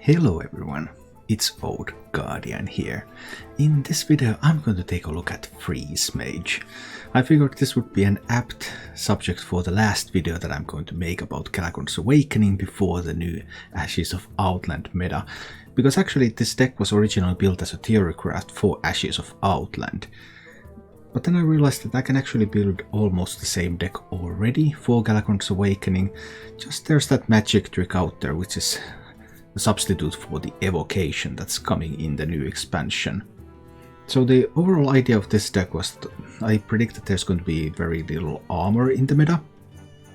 Hello everyone, it's Old Guardian here. In this video I'm going to take a look at Freeze Mage. I figured this would be an apt subject for the last video that I'm going to make about Galakrond's Awakening before the new Ashes of Outland meta. Because actually this deck was originally built as a theorycraft for Ashes of Outland. But then I realized that I can actually build almost the same deck already for Galakrond's Awakening. Just there's that magic trick out there which is a substitute for the evocation that's coming in the new expansion. So the overall idea of this deck was I predict that there's going to be very little armor in the meta.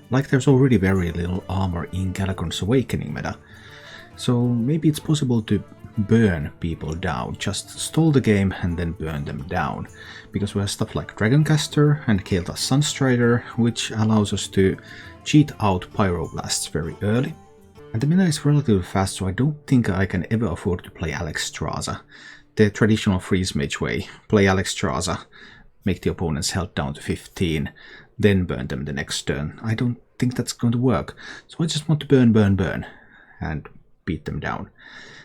Like there's already very little armor in Galakrond's Awakening meta. So maybe it's possible to burn people down, just stall the game and then burn them down. Because we have stuff like Dragoncaster and Kael'thas Sunstrider, which allows us to cheat out Pyroblasts very early. And the meta is relatively fast, so I don't think I can ever afford to play Alexstrasza. The traditional Freeze Mage way, play Alexstrasza, make the opponent's health down to 15, then burn them the next turn. I don't think that's going to work, so I just want to burn, and beat them down.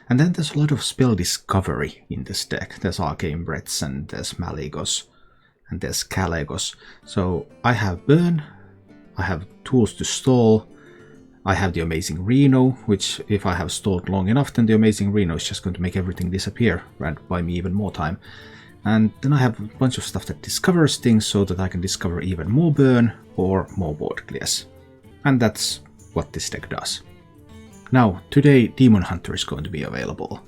And then there's a lot of spell discovery in this deck. There's Arcane Breaths, and there's Malygos, and there's Kalecgos. So I have burn, I have tools to stall, I have the amazing Reno, which if I have stalled long enough, then the amazing Reno is just going to make everything disappear and buy me even more time. And then I have a bunch of stuff that discovers things so that I can discover even more burn or more board clears. And that's what this deck does. Now, today Demon Hunter is going to be available.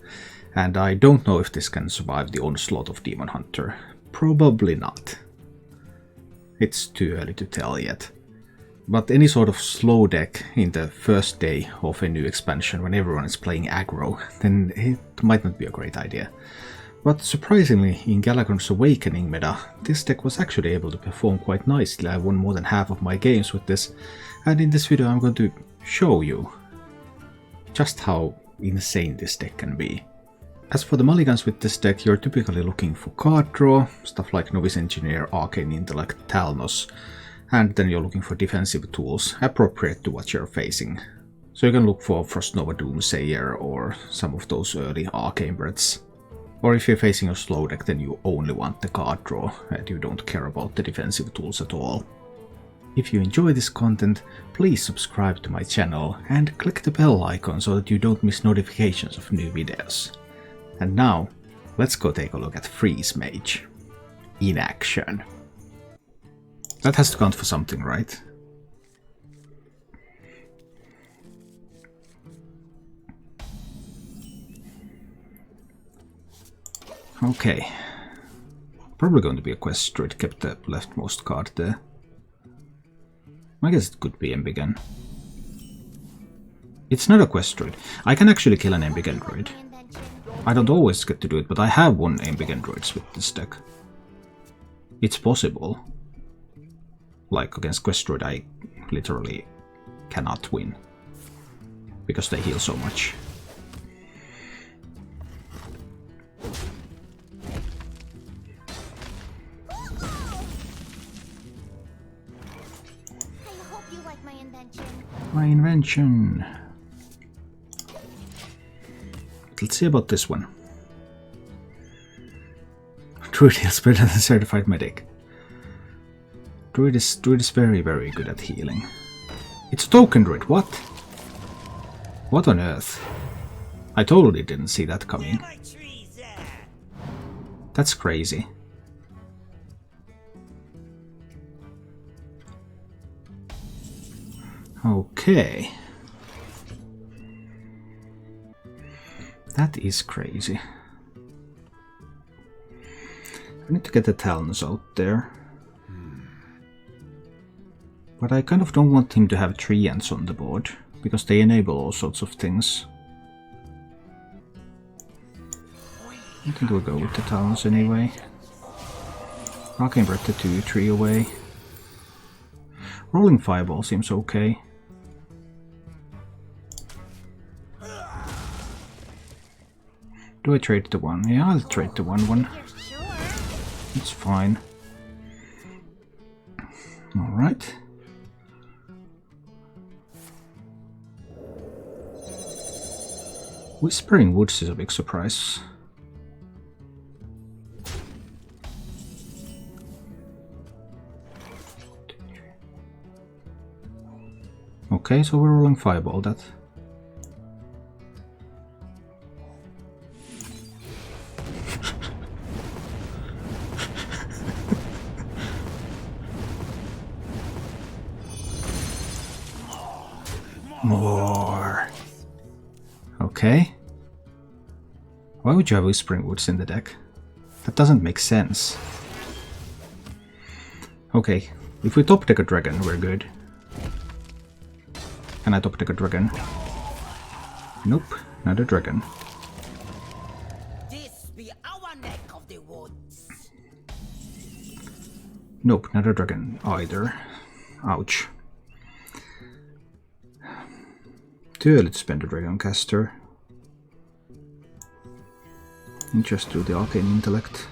And I don't know if this can survive the onslaught of Demon Hunter. Probably not. It's too early to tell yet. But any sort of slow deck in the first day of a new expansion when everyone is playing aggro, then it might not be a great idea. But surprisingly, in Galakrond's Awakening meta, this deck was actually able to perform quite nicely. I won more than half of my games with this, and in this video I'm going to show you just how insane this deck can be. As for the mulligans with this deck, you're typically looking for card draw, stuff like Novice Engineer, Arcane Intellect, Talnos, and then you're looking for defensive tools appropriate to what you're facing. So you can look for Frostnova Doomsayer or some of those early Arcane Breaths. Or if you're facing a slow deck, then you only want the card draw and you don't care about the defensive tools at all. If you enjoy this content, please subscribe to my channel and click the bell icon so that you don't miss notifications of new videos. And now, let's go take a look at Freeze Mage in action. That has to count for something, right? Okay. Probably going to be a quest druid, kept the leftmost card there. I guess it could be Embiggen. It's not a quest druid. I can actually kill an Embiggen druid. I don't always get to do it, but I have won Embiggen druids with this deck. It's possible. Like against quest druid, I literally cannot win because they heal so much. I hope you like my invention. My invention. Let's see about this one. Druid heals better than Certified Medic. Druid is very, very good at healing. It's a token druid, what? What on earth? I totally didn't see that coming. That's crazy. Okay. That is crazy. I need to get the Talons out there. But I kind of don't want him to have treants on the board, because they enable all sorts of things. I think we'll go with the Talons anyway. Arcane Breath the 2-3 away. Rolling Fireball seems okay. Do I trade the 1? Yeah, I'll trade the 1/1. It's fine. Alright. Whispering Woods is a big surprise. Okay, so we're rolling Fireball that. More. Okay. Why would you have Whispering Woods in the deck? That doesn't make sense. Okay, if we top deck a dragon, we're good. Can I top deck a dragon? Nope, not a dragon. This be our neck of the woods. Nope, not a dragon either. Ouch. Too early to spend a Dragon Caster. And just do the Arcane Intellect.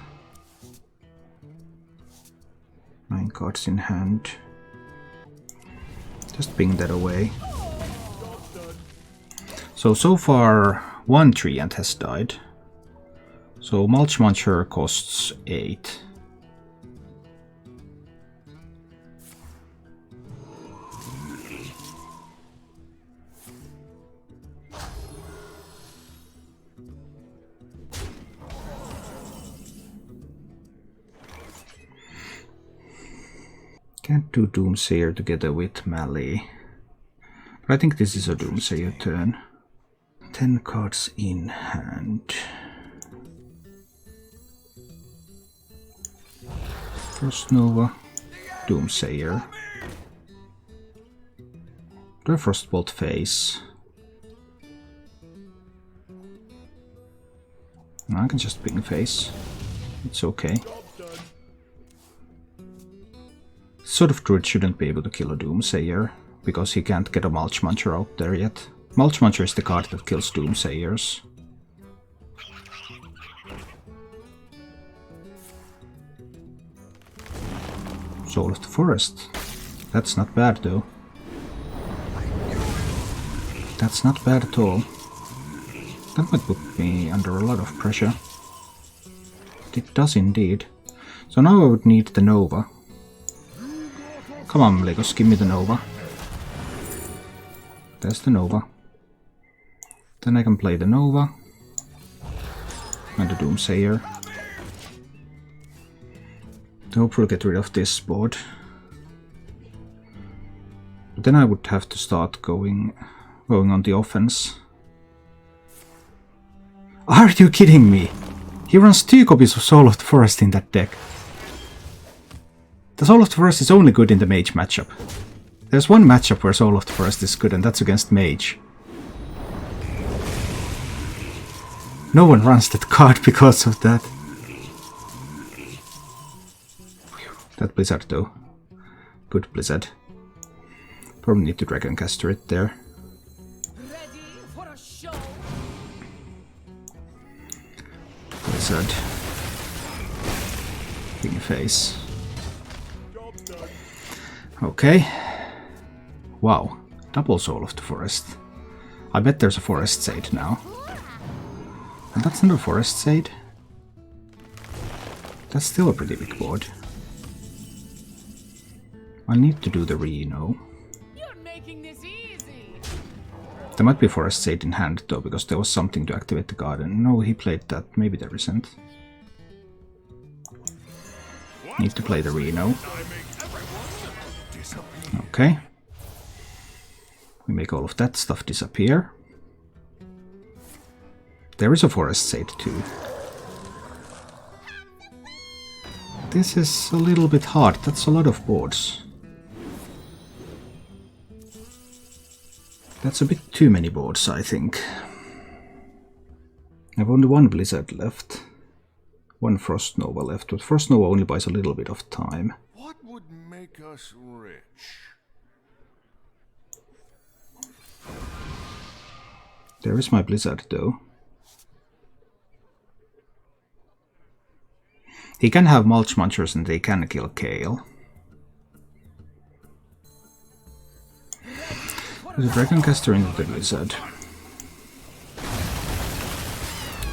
9 cards in hand. Just ping that away. So far, 1 Treant has died. So Mulch Muncher costs 8. Can't do Doomsayer together with Melee. But I think this is a Doomsayer turn. 10 cards in hand. Frost Nova, Doomsayer. Do a Frostbolt face. I can just ping face. It's okay. Sort of Druid shouldn't be able to kill a Doomsayer, because he can't get a Mulch Muncher out there yet. Mulch Muncher is the card that kills Doomsayers. Soul of the Forest. That's not bad though. That's not bad at all. That might put me under a lot of pressure. It does indeed. So now I would need the Nova. Come on, Legos, give me the Nova. There's the Nova. Then I can play the Nova. And the Doomsayer. To hopefully get rid of this board. But then I would have to start going on the offense. Are you kidding me? He runs 2 copies of Soul of the Forest in that deck. The Soul of the Forest is only good in the Mage matchup. There's one matchup where Soul of the Forest is good, and that's against Mage. No one runs that card because of that. That Blizzard though. Good Blizzard. Probably need to Dragon Caster it there. Ready for a show? Blizzard. King face. Okay. Wow. Double Soul of the Forest. I bet there's a Forest Sage now. And that's not a Forest Sage. That's still a pretty big board. I need to do the Reno. You're making this easy. There might be Forest Sage in hand though, because there was something to activate the garden. No, he played that. Maybe there isn't. Need to play the Reno. Okay. We make all of that stuff disappear. There is a Forest Sage too. This is a little bit hard. That's a lot of boards. That's a bit too many boards, I think. I have only 1 Blizzard left. 1 Frost Nova left, but Frost Nova only buys a little bit of time. What would make us rich? There is my Blizzard though. He can have Mulch Munchers and they can kill Kale. There's a Dragon Caster into the Blizzard.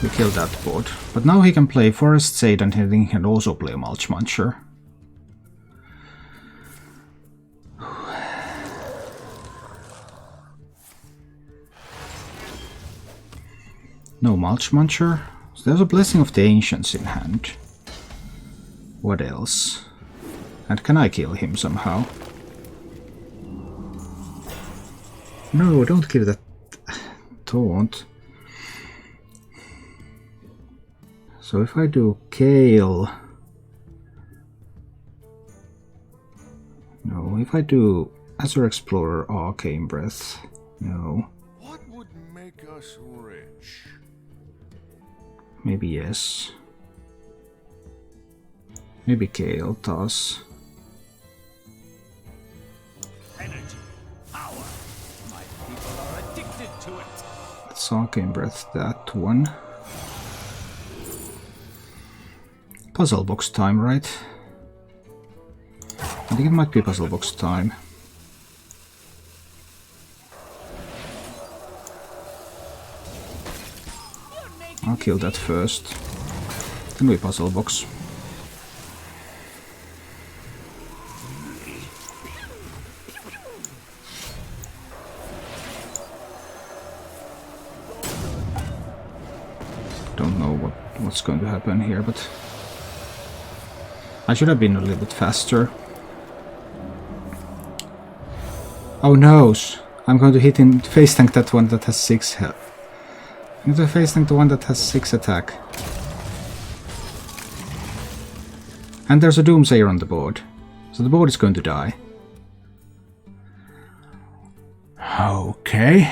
We killed that board. But now he can play Forest Shade and he can also play Mulch Muncher. No Mulch Muncher. So there's a Blessing of the Ancients in hand. What else? And can I kill him somehow? No, don't kill that taunt. So if I do Kale... No, if I do Azure Explorer, Arcane Breath... No. What would make us rich? Maybe yes. Maybe Kale Toss. Energy, power. My people are addicted to it. Let's Arcane Breath that one. Puzzle box time, right? I think it might be puzzle box time. I'll kill that first. Then we puzzle box. Don't know what's going to happen here, but I should have been a little bit faster. Oh no! I'm going to hit in face tank that one that has 6 health. I'm going to face tank the one that has 6 attack. And there's a Doomsayer on the board. So the board is going to die. Okay.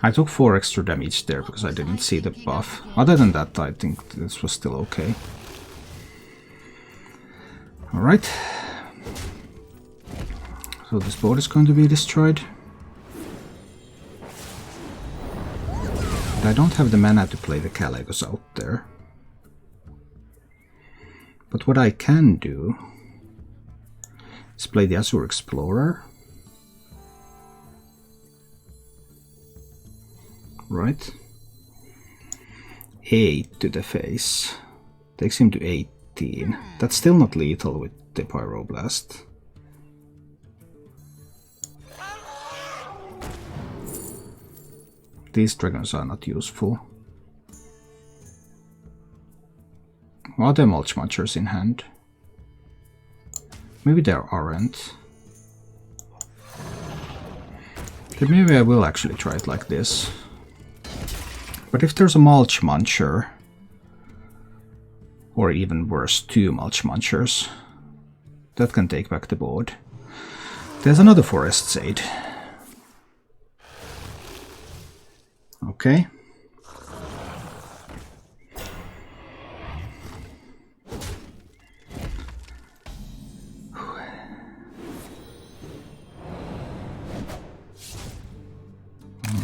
I took 4 extra damage there because I didn't see the buff. Other than that, I think this was still okay. Alright. So this board is going to be destroyed. But I don't have the mana to play the Caligos out there. But what I can do is play the Azure Explorer. Right. 8 to the face. Takes him to 18. That's still not lethal with the Pyroblast. These dragons are not useful. Are there Mulch Munchers in hand? Maybe there aren't. Then maybe I will actually try it like this. But if there's a Mulch Muncher, or even worse, 2 Mulch Munchers, that can take back the board. There's another Forest Shade. Okay.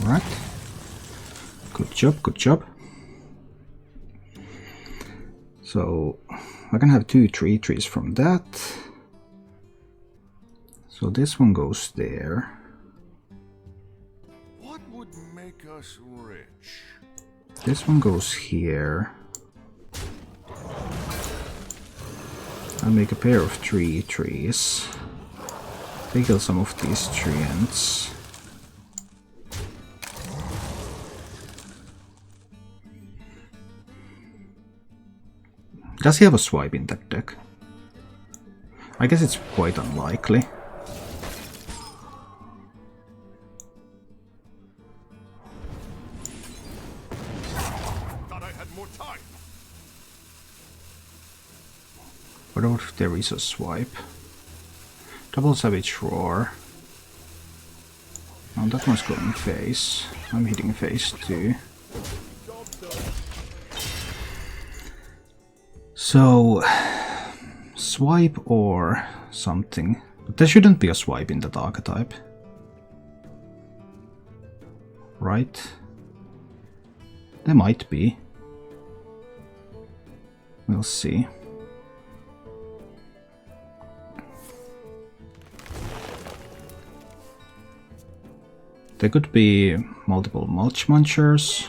Alright. Good job, good job. So I can have 2 trees from that. So this one goes there. What would make us rich? This one goes here. I'll make a pair of 3 trees. They kill some of these treants. Does he have a swipe in that deck? I guess it's quite unlikely. Thought I had more time. What if there is a swipe? Double Savage Roar. Oh, that one's going face. I'm hitting face too. So, swipe or something. But there shouldn't be a swipe in that archetype. Right? There might be. We'll see. There could be multiple mulch munchers.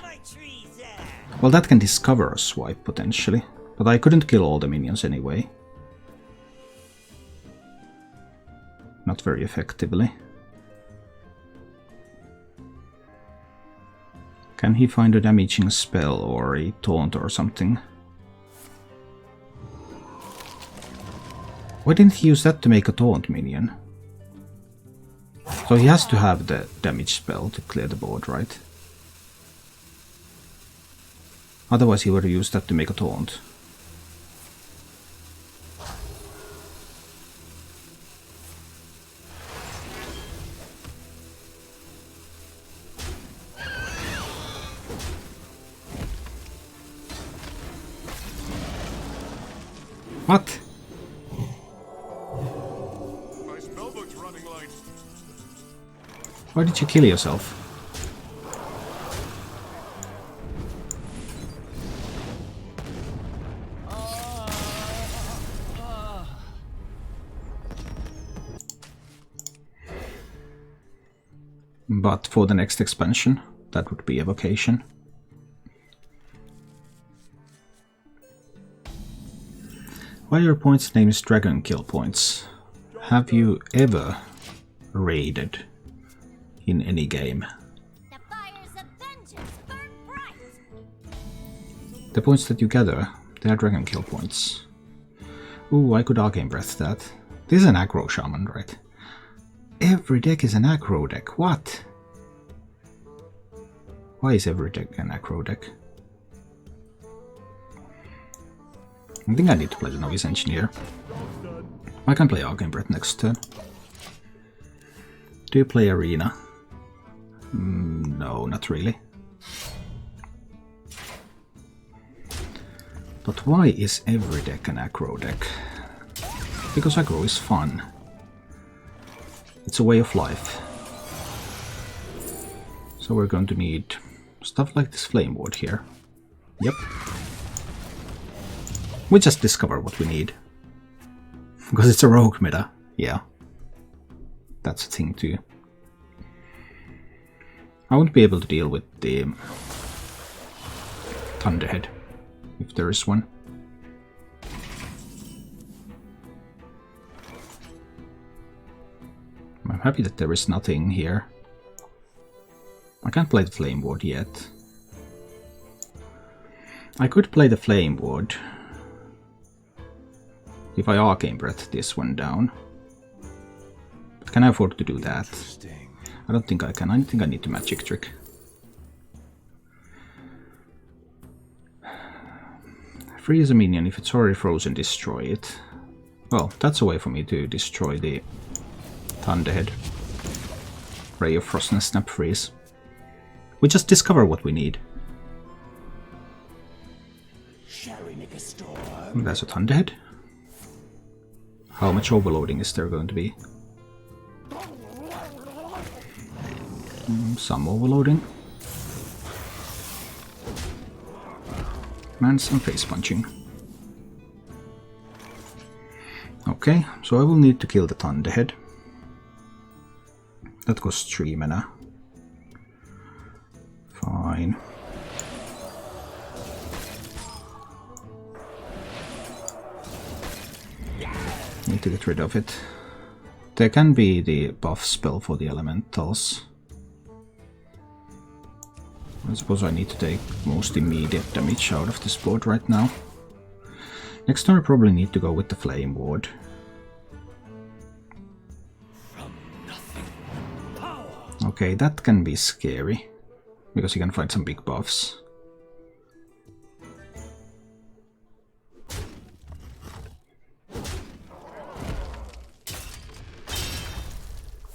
Well, that can discover a swipe potentially, but I couldn't kill all the minions anyway. Not very effectively. Can he find a damaging spell or a taunt or something? Why didn't he use that to make a taunt minion? So he has to have the damage spell to clear the board, right? Otherwise he would have used that to make a taunt. What? My spellbook's running light. Why did you kill yourself? But for the next expansion, that would be evocation. Why your points name is Dragon Kill Points? Have you ever raided in any game? The fires of vengeance burn bright. The points that you gather, they are Dragon Kill Points. Ooh, I could Arcane Breath that. This is an aggro shaman, right? Every deck is an aggro deck. What? Why is every deck an aggro deck? I think I need to play the Novice Engineer. I can play Arcane Breath next turn. Do you play Arena? No, not really. But why is every deck an aggro deck? Because aggro is fun. It's a way of life. So we're going to need stuff like this Flame Ward here. Yep. We just discover what we need. Because it's a rogue meta. Yeah. That's a thing too. I won't be able to deal with the Thunderhead, if there is one. I'm happy that there is nothing here. I can't play the Flame Ward yet. I could play the Flame Ward if I Arcane Breath this one down. But can I afford to do that? I don't think I can. I think I need to Magic Trick. Freeze a minion. If it's already frozen, destroy it. Well, that's a way for me to destroy the Thunderhead. Ray of Frost and Snap Freeze. We just discover what we need. Shall we make a storm? There's a Thunderhead. How much overloading is there going to be? Some overloading. And some face punching. Okay, so I will need to kill the Thunderhead. That costs 3 mana. Fine. Need to get rid of it. There can be the buff spell for the elementals. I suppose I need to take most immediate damage out of this board right now. Next turn I probably need to go with the Flame Ward. Okay, that can be scary, because you can find some big buffs.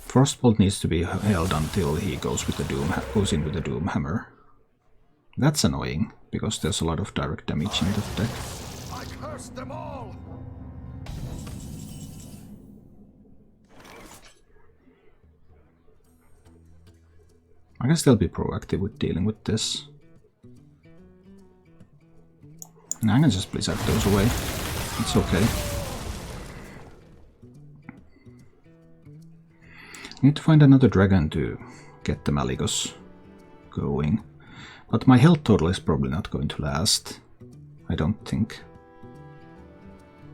Frostbolt needs to be held until he goes with the goes in with the Doom Hammer. That's annoying, because there's a lot of direct damage in that deck. I curse them all. I can still be proactive with dealing with this. And I can just Blizzard those away. It's okay. I need to find another dragon to get the Malygos going. But my health total is probably not going to last. I don't think.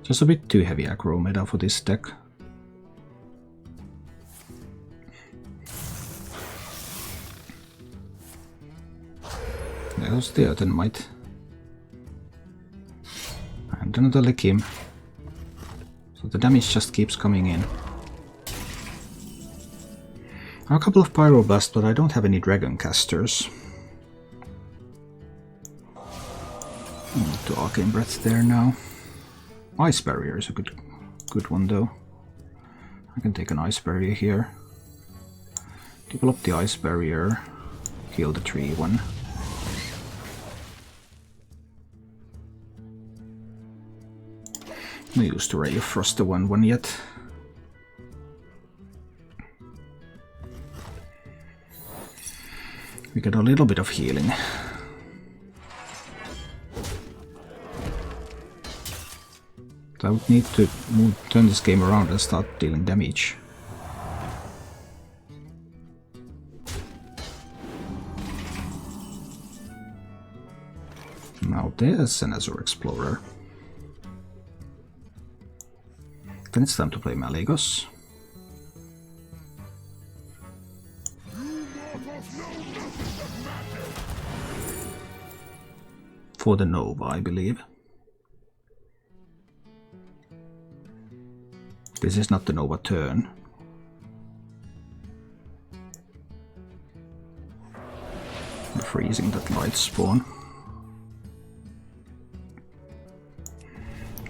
Just a bit too heavy aggro meta for this deck. There's the Earthenmite. And another Likim. So the damage just keeps coming in. I have a couple of Pyroblast, but I don't have any Dragon Casters. To Arcane Breath there now. Ice Barrier is a good one though. I can take an Ice Barrier here. Develop the Ice Barrier. Heal the tree one. No use to Ray of Frost the 1/1 yet. We get a little bit of healing. I would need to turn this game around and start dealing damage. Now there's an Azure Explorer. Then it's time to play Malygos. For the Nova, I believe. This is not the Nova turn. I'm freezing that light spawn.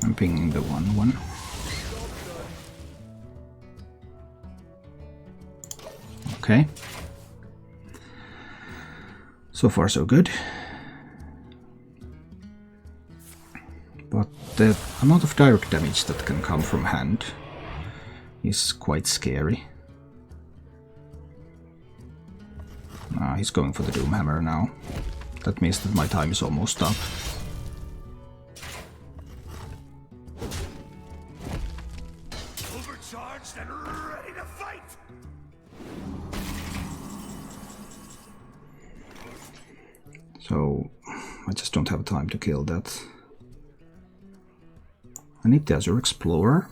I'm pinging the 1/1. Okay. So far so good. But the amount of direct damage that can come from hand is quite scary. He's going for the Doomhammer now. That means that my time is almost up. Overcharged and ready to fight! So I just don't have time to kill that. I need the Azure Explorer.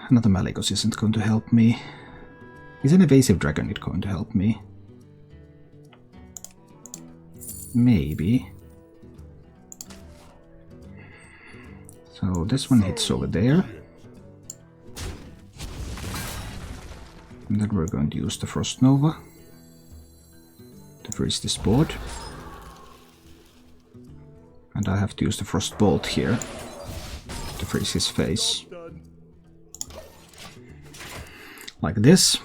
Another Malygos isn't going to help me. Is an Evasive Dragonid going to help me? Maybe. So this one hits over there. And then we're going to use the Frost Nova to freeze this board. And I have to use the Frost Bolt here to freeze his face. Like this.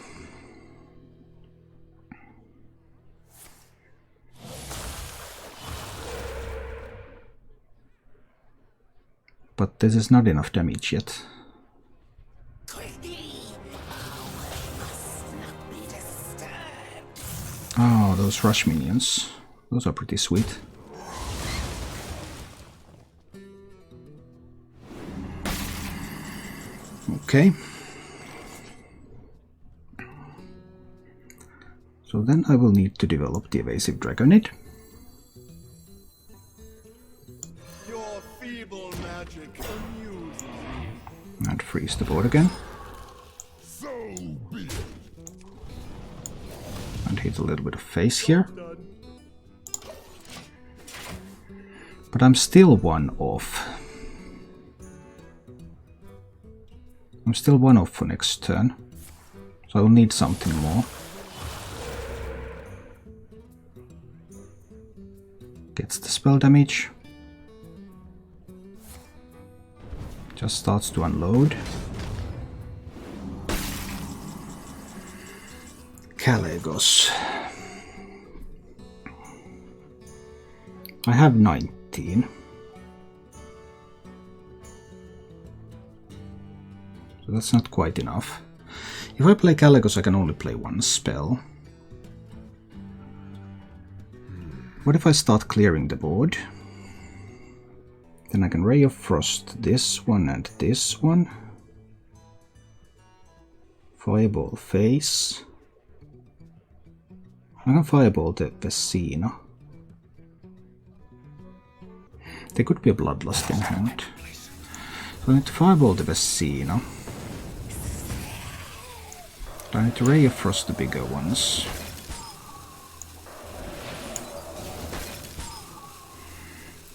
But this is not enough damage yet. Oh, those rush minions. Those are pretty sweet. Okay. So then I will need to develop the Evasive Dragonid. Your feeble magic amuses me. And freeze the board again. So be it. And hit a little bit of face here. But I'm still one off. I'm still one off for next turn. So I will need something more. Gets the spell damage. Just starts to unload. Malygos. I have 19. So that's not quite enough. If I play Malygos, I can only play one spell. What if I start clearing the board? Then I can Ray of Frost this one and this one. Fireball face. I can Fireball the Vecino. There could be a Bloodlust in hand. So I need to Fireball the Vecino. I need to Ray of Frost the bigger ones.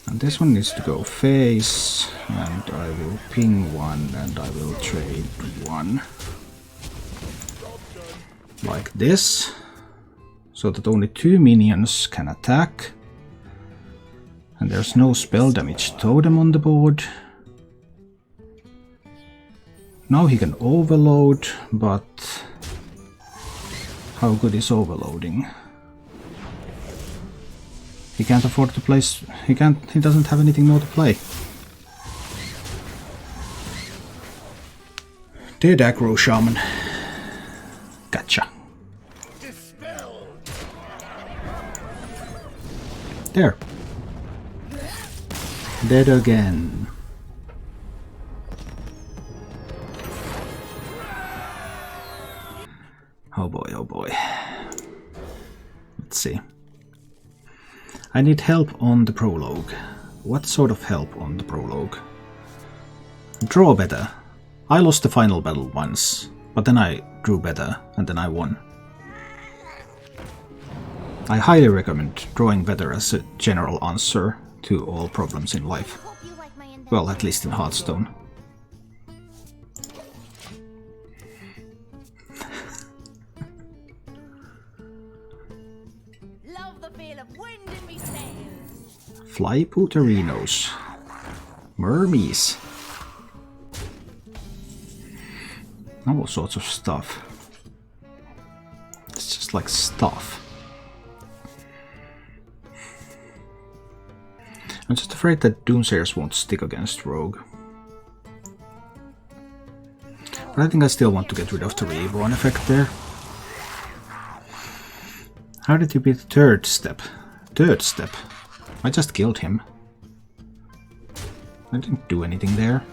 And this one needs to go face, and I will ping one, and I will trade one. Like this, so that only 2 minions can attack. And there's no spell damage totem on the board. Now he can overload, but how good is overloading? He can't afford to place. He doesn't have anything more to play. Dead aggro shaman. Gotcha. There. Dead again. Oh boy, oh boy. Let's see. I need help on the prologue. What sort of help on the prologue? Draw better. I lost the final battle once, but then I drew better, and then I won. I highly recommend drawing better as a general answer to all problems in life. Well, at least in Hearthstone. Fly Puterinos. Mermies. All sorts of stuff. It's just like stuff. I'm just afraid that Doomsayers won't stick against Rogue. But I think I still want to get rid of the Reborn effect there. How did you beat the third step? Third step? I just killed him. I didn't do anything there.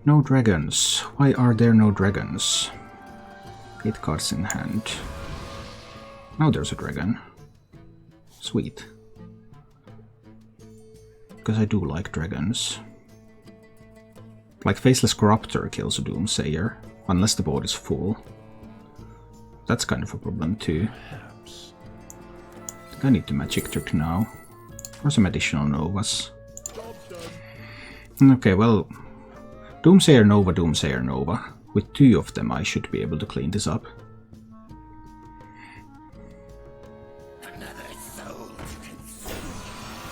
No dragons. Why are there no dragons? 8 cards in hand. Now there's a dragon. Sweet. Because I do like dragons. Like Faceless Corruptor kills a Doomsayer, unless the board is full. That's kind of a problem too. I think I need to Magic Trick now. Or some additional Novas. Okay, well... Doomsayer Nova, Doomsayer Nova. With 2 of them I should be able to clean this up.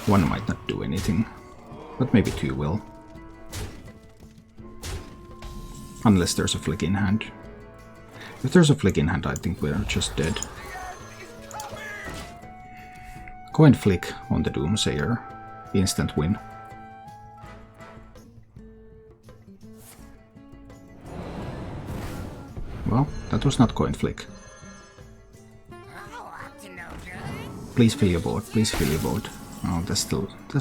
One might not do anything, but maybe 2 will. Unless there's a flick in hand. If there's a flick in hand, I think we're just dead. Coin flick on the Doomsayer. Instant win. Well, that was not coin flick. Please fill your board, please fill your board. Oh, there's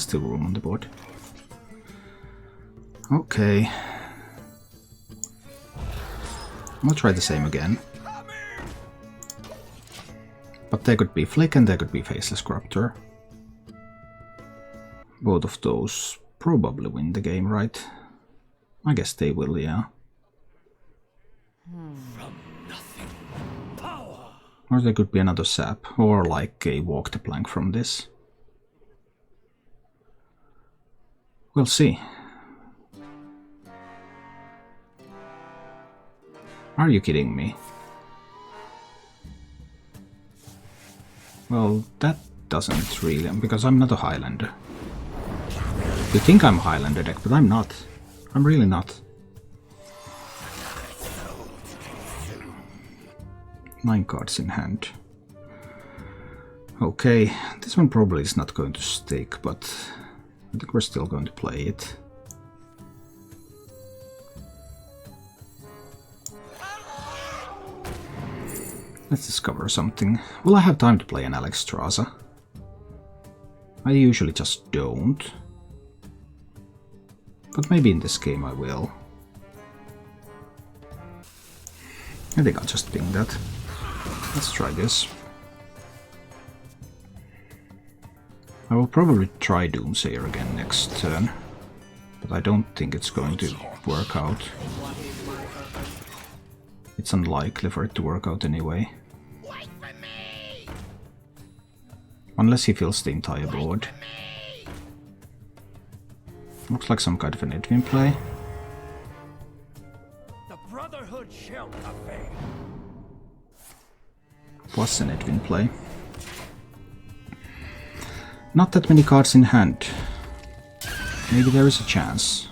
still room on the board. Okay. I'll try the same again. But there could be Flick and there could be Faceless Corruptor. Both of those probably win the game, right? I guess they will, yeah. Or there could be another sap, or like a walk the plank from this. We'll see. Are you kidding me? Well, that doesn't really, because I'm not a Highlander. You think I'm a Highlander deck, but I'm not. I'm really not. 9 cards in hand. Okay, this one probably is not going to stick, but I think we're still going to play it. Let's discover something. Will I have time to play an Alexstrasza? I usually just don't. But maybe in this game I will. I think I'll just ping that. Let's try this. I will probably try Doomsayer again next turn, but I don't think it's going to work out. It's unlikely for it to work out anyway. Unless he fills the entire board. Looks like some kind of an Edwin play. The Brotherhood shall prevail. Plus an Edwin play. Not that many cards in hand. Maybe there is a chance.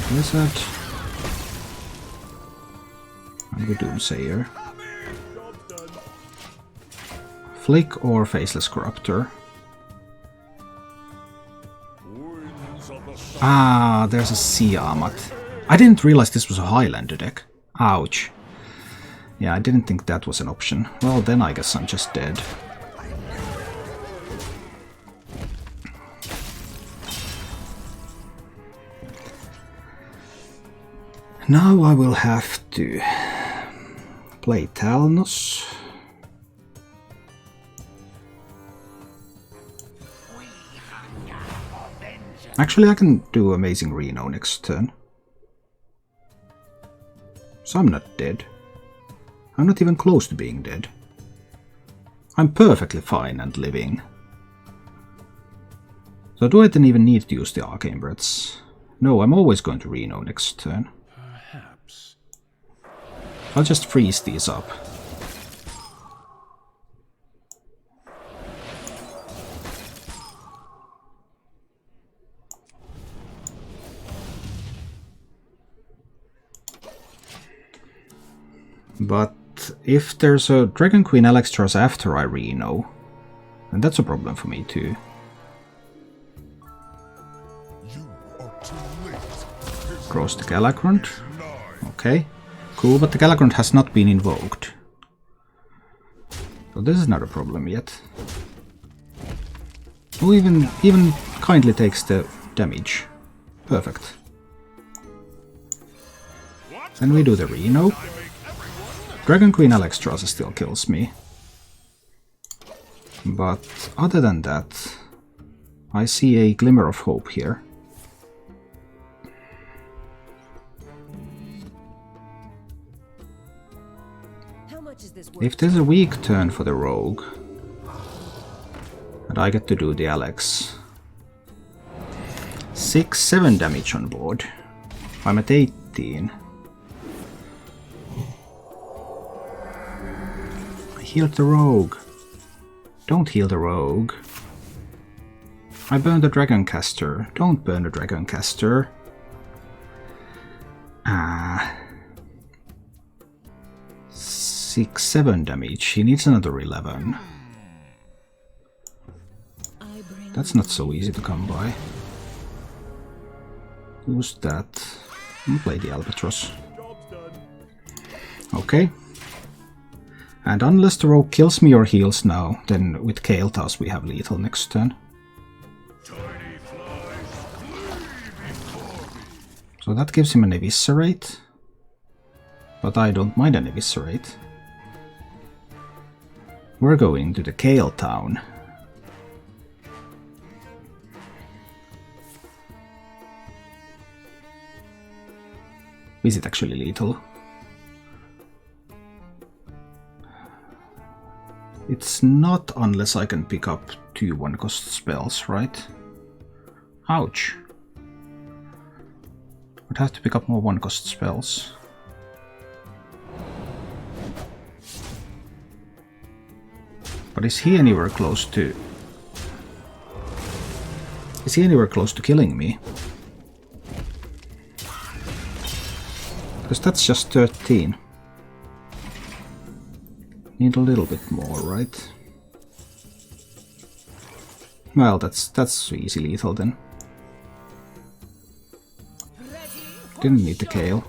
Blizzard. And we Doomsayer. Flick or Faceless Corruptor. Ah, there's a Siamat. I didn't realize this was a Highlander deck. Ouch. Yeah, I didn't think that was an option. Well, then I guess I'm just dead. Now I will have to play Talnos. Actually, I can do Amazing Reno next turn. So I'm not dead. I'm not even close to being dead. I'm perfectly fine and living. So do I then even need to use the Arcane Breaths? No, I'm always going to Reno next turn. Perhaps. I'll just freeze these up. But if there's a Dragon Queen Alexstrasza after I Reno, then that's a problem for me too. Cross the Galakrond. Okay, cool, but the Galakrond has not been invoked. So this is not a problem yet. Who even kindly takes the damage. Perfect. Then we do the Reno. Dragon Queen Alexstrasza still kills me. But other than that, I see a glimmer of hope here. If there's a weak turn for the rogue, and I get to do the Alex, 6-7 damage on board. I'm at 18. Heal the rogue. Don't heal the rogue. I burn the Dragoncaster. Don't burn the Dragoncaster. Ah. 6-7 damage. He needs another 11. That's not so easy to come by. Use that. And play the Albatross. Okay. And unless the rogue kills me or heals now, then with Kael'thas we have lethal next turn. So that gives him an Eviscerate. But I don't mind an Eviscerate. We're going to the Kael Town. Is it actually lethal? It's not unless I can pick up 2 1-cost spells, right? Ouch. I'd have to pick up more 1-cost spells. But is he anywhere close to... Is he anywhere close to killing me? Because that's just 13. Need a little bit more, right? Well, that's easy lethal then. Didn't need the Kael.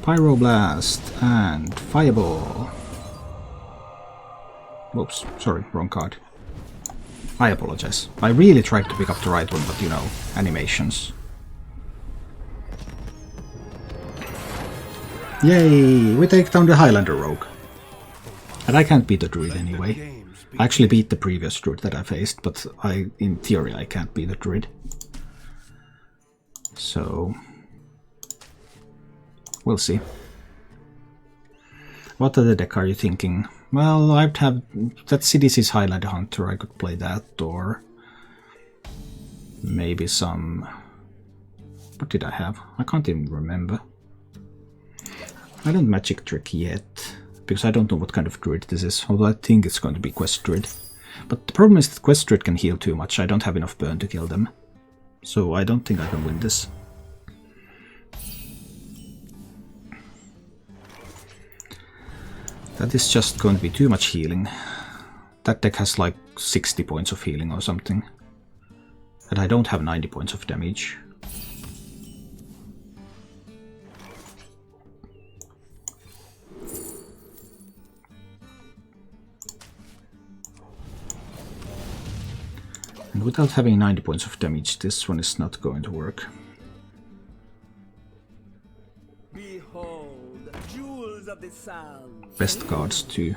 Pyroblast and Fireball. Oops, sorry, wrong card. I apologize. I really tried to pick up the right one, but you know, animations. Yay! We take down the Highlander rogue. And I can't beat the Druid anyway. I actually beat the previous Druid that I faced, but in theory I can't beat the Druid. So... we'll see. What other deck are you thinking? Well, I'd have that CDC's Highlander Hunter, I could play that, or maybe some... what did I have? I can't even remember. I don't Magic Trick yet, because I don't know what kind of Druid this is, although I think it's going to be Quest Druid. But the problem is that Quest Druid can heal too much, I don't have enough burn to kill them. So I don't think I can win this. That is just going to be too much healing. That deck has like 60 points of healing or something. And I don't have 90 points of damage. And without having 90 points of damage, this one is not going to work. Behold, jewels of the sound. Best cards too.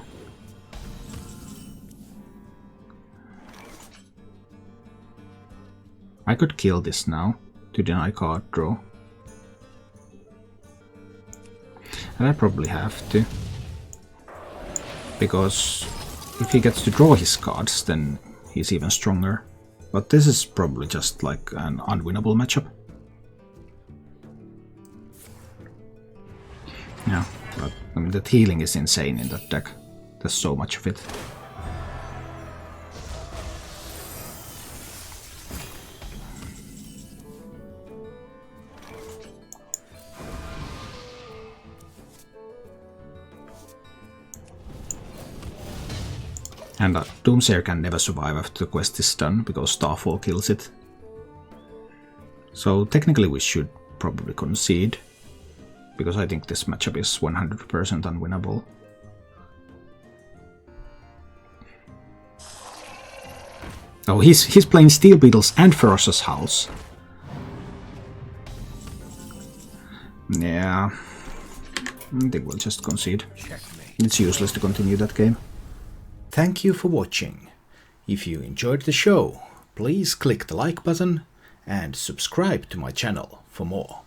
I could kill this now to deny card draw. And I probably have to. Because if he gets to draw his cards, then he's even stronger. But this is probably just like an unwinnable matchup. Yeah, but I mean, that healing is insane in that deck. There's so much of it. And Doomsayer can never survive after the quest is done, because Starfall kills it. So technically we should probably concede, because I think this matchup is 100% unwinnable. Oh, he's playing Steel Beetles and Ferocious Howls. Yeah, I think we'll just concede. It's useless to continue that game. Thank you for watching. If you enjoyed the show, please click the like button and subscribe to my channel for more.